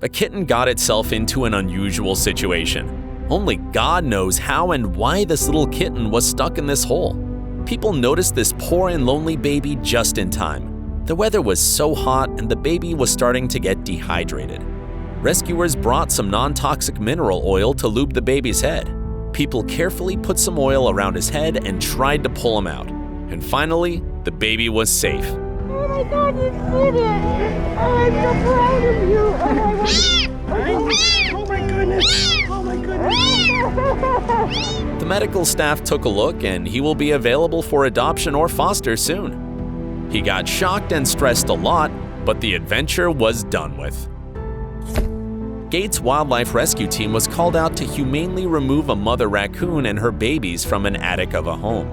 A kitten got itself into an unusual situation. Only God knows how and why this little kitten was stuck in this hole. People noticed this poor and lonely baby just in time. The weather was so hot and the baby was starting to get dehydrated. Rescuers brought some non-toxic mineral oil to lube the baby's head. People carefully put some oil around his head and tried to pull him out. And finally, the baby was safe. Oh my God, you did it! I'm so proud of you! Oh my goodness! Oh my goodness! The medical staff took a look and he will be available for adoption or foster soon. He got shocked and stressed a lot, but the adventure was done with. Gates Wildlife Rescue Team was called out to humanely remove a mother raccoon and her babies from an attic of a home.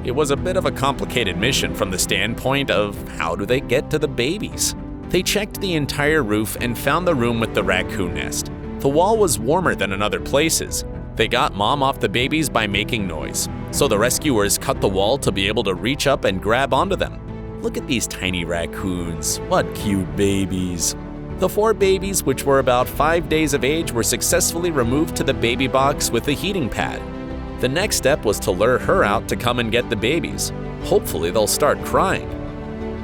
It was a bit of a complicated mission from the standpoint of how do they get to the babies. They checked the entire roof and found the room with the raccoon nest. The wall was warmer than in other places. They got mom off the babies by making noise, so the rescuers cut the wall to be able to reach up and grab onto them. Look at these tiny raccoons, what cute babies. The 4 babies, which were about 5 days of age, were successfully removed to the baby box with a heating pad. The next step was to lure her out to come and get the babies. Hopefully they'll start crying.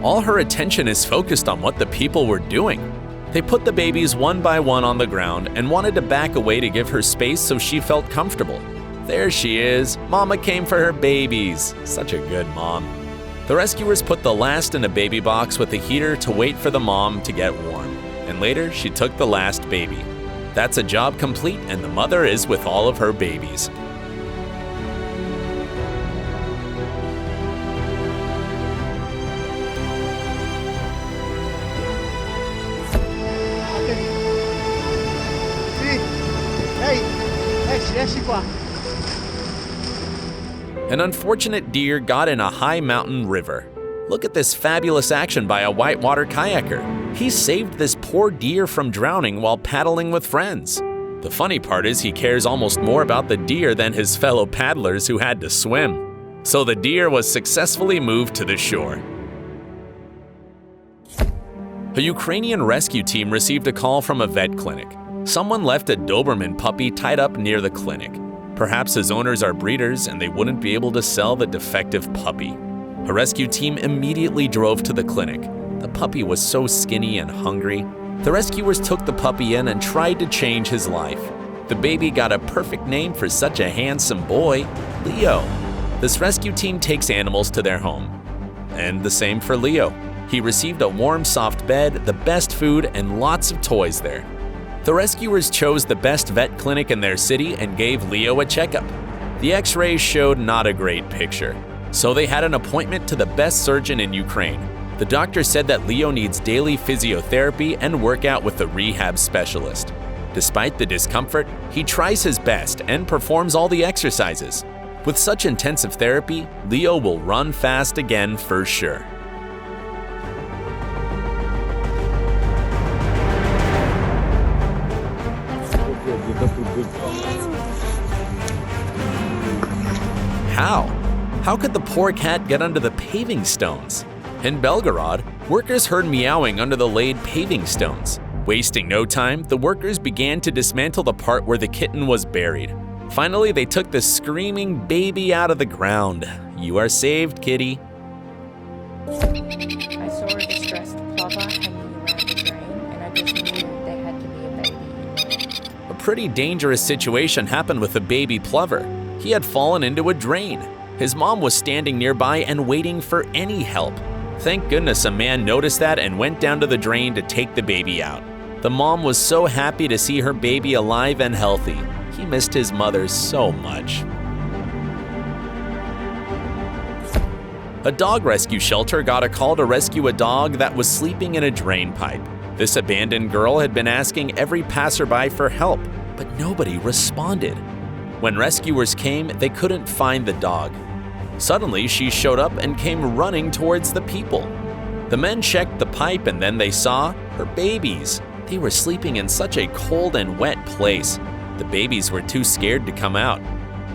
All her attention is focused on what the people were doing. They put the babies one by one on the ground and wanted to back away to give her space so she felt comfortable. There she is. Mama came for her babies. Such a good mom. The rescuers put the last in a baby box with a heater to wait for the mom to get warm. And later, she took the last baby. That's a job complete, and the mother is with all of her babies. An unfortunate deer got in a high mountain river. Look at this fabulous action by a whitewater kayaker. He saved this poor deer from drowning while paddling with friends. The funny part is he cares almost more about the deer than his fellow paddlers who had to swim. So the deer was successfully moved to the shore. A Ukrainian rescue team received a call from a vet clinic. Someone left a Doberman puppy tied up near the clinic. Perhaps his owners are breeders and they wouldn't be able to sell the defective puppy. A rescue team immediately drove to the clinic. The puppy was so skinny and hungry. The rescuers took the puppy in and tried to change his life. The baby got a perfect name for such a handsome boy, Leo. This rescue team takes animals to their home. And the same for Leo. He received a warm, soft bed, the best food, and lots of toys there. The rescuers chose the best vet clinic in their city and gave Leo a checkup. The x-rays showed not a great picture. So they had an appointment to the best surgeon in Ukraine. The doctor said that Leo needs daily physiotherapy and workout with a rehab specialist. Despite the discomfort, he tries his best and performs all the exercises. With such intensive therapy, Leo will run fast again for sure. How could the poor cat get under the paving stones? In Belgorod, workers heard meowing under the laid paving stones. Wasting no time, the workers began to dismantle the part where the kitten was buried. Finally, they took the screaming baby out of the ground. You are saved, kitty. I saw a distressed plover hanging around the drain, and I just knew there had to be a baby in there. A pretty dangerous situation happened with a baby plover. He had fallen into a drain. His mom was standing nearby and waiting for any help. Thank goodness a man noticed that and went down to the drain to take the baby out. The mom was so happy to see her baby alive and healthy. He missed his mother so much. A dog rescue shelter got a call to rescue a dog that was sleeping in a drain pipe. This abandoned girl had been asking every passerby for help, but nobody responded. When rescuers came, they couldn't find the dog. Suddenly, she showed up and came running towards the people. The men checked the pipe and then they saw her babies. They were sleeping in such a cold and wet place. The babies were too scared to come out.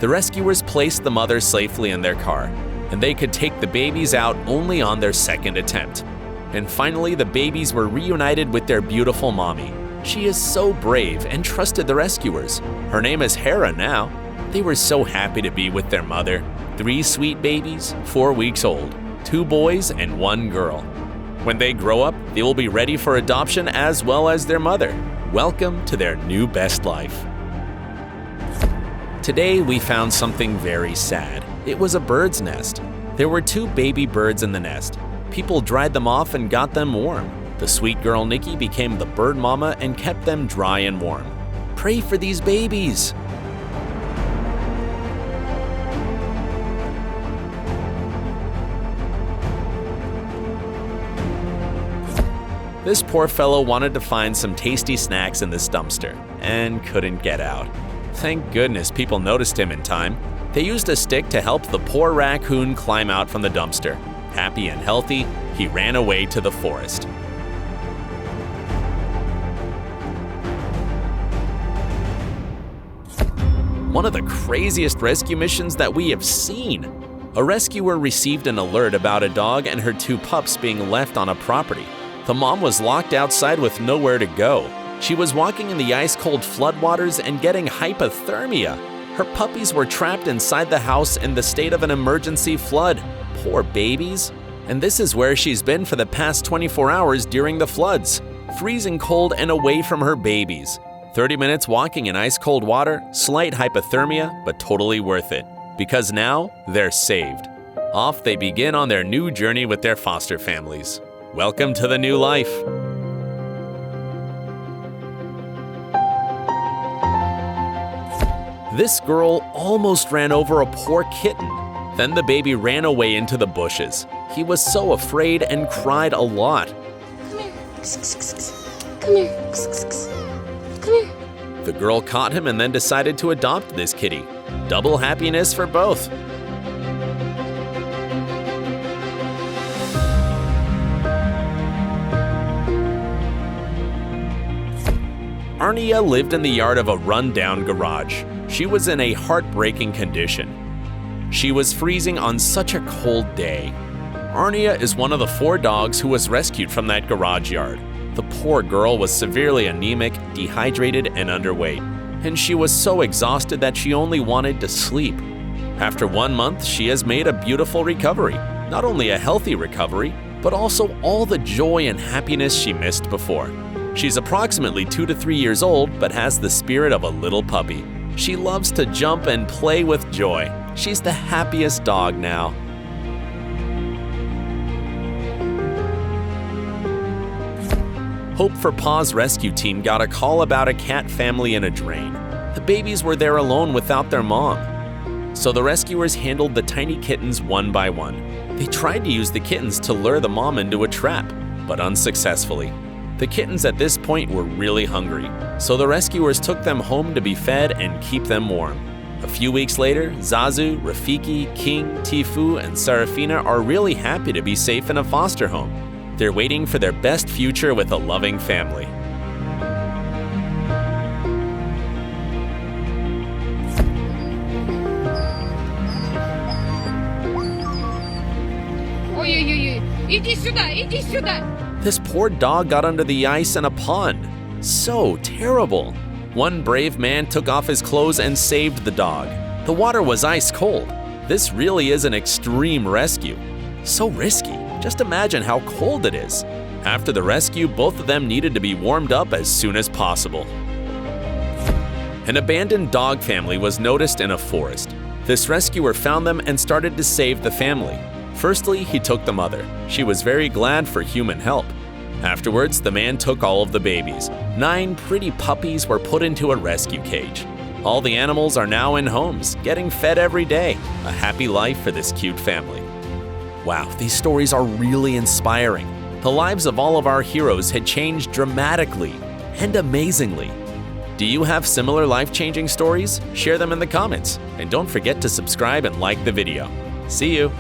The rescuers placed the mother safely in their car, and they could take the babies out only on their second attempt. And finally, the babies were reunited with their beautiful mommy. She is so brave and trusted the rescuers. Her name is Hera now. They were so happy to be with their mother. 3 sweet babies, 4 weeks old, 2 boys and 1 girl. When they grow up, they will be ready for adoption as well as their mother. Welcome to their new best life. Today we found something very sad. It was a bird's nest. There were 2 baby birds in the nest. People dried them off and got them warm. The sweet girl Nikki became the bird mama and kept them dry and warm. Pray for these babies. This poor fellow wanted to find some tasty snacks in this dumpster and couldn't get out. Thank goodness people noticed him in time. They used a stick to help the poor raccoon climb out from the dumpster. Happy and healthy, he ran away to the forest. One of the craziest rescue missions that we have seen. A rescuer received an alert about a dog and her 2 pups being left on a property. The mom was locked outside with nowhere to go. She was walking in the ice-cold floodwaters and getting hypothermia. Her puppies were trapped inside the house in the state of an emergency flood. Poor babies. And this is where she's been for the past 24 hours during the floods. Freezing cold and away from her babies. 30 minutes walking in ice-cold water, slight hypothermia, but totally worth it. Because now, they're saved. Off they begin on their new journey with their foster families. Welcome to the new life. This girl almost ran over a poor kitten. Then the baby ran away into the bushes. He was so afraid and cried a lot. Come here. Come here. Come here. The girl caught him and then decided to adopt this kitty. Double happiness for both. Arnia lived in the yard of a run-down garage. She was in a heartbreaking condition. She was freezing on such a cold day. Arnia is one of the 4 dogs who was rescued from that garage yard. The poor girl was severely anemic, dehydrated, and underweight, and she was so exhausted that she only wanted to sleep. After 1 month, she has made a beautiful recovery. Not only a healthy recovery, but also all the joy and happiness she missed before. She's approximately 2 to 3 years old, but has the spirit of a little puppy. She loves to jump and play with joy. She's the happiest dog now. Hope for Paw's rescue team got a call about a cat family in a drain. The babies were there alone without their mom. So the rescuers handled the tiny kittens one by one. They tried to use the kittens to lure the mom into a trap, but unsuccessfully. The kittens at this point were really hungry, so the rescuers took them home to be fed and keep them warm. A few weeks later, Zazu, Rafiki, King, Tifu, and Sarafina are really happy to be safe in a foster home. They're waiting for their best future with a loving family. Ой-ой-ой, иди сюда, иди сюда. This poor dog got under the ice in a pond. So terrible. One brave man took off his clothes and saved the dog. The water was ice cold. This really is an extreme rescue. So risky. Just imagine how cold it is. After the rescue, both of them needed to be warmed up as soon as possible. An abandoned dog family was noticed in a forest. This rescuer found them and started to save the family. Firstly, he took the mother. She was very glad for human help. Afterwards, the man took all of the babies. 9 pretty puppies were put into a rescue cage. All the animals are now in homes, getting fed every day. A happy life for this cute family. Wow, these stories are really inspiring. The lives of all of our heroes had changed dramatically and amazingly. Do you have similar life-changing stories? Share them in the comments. And don't forget to subscribe and like the video. See you!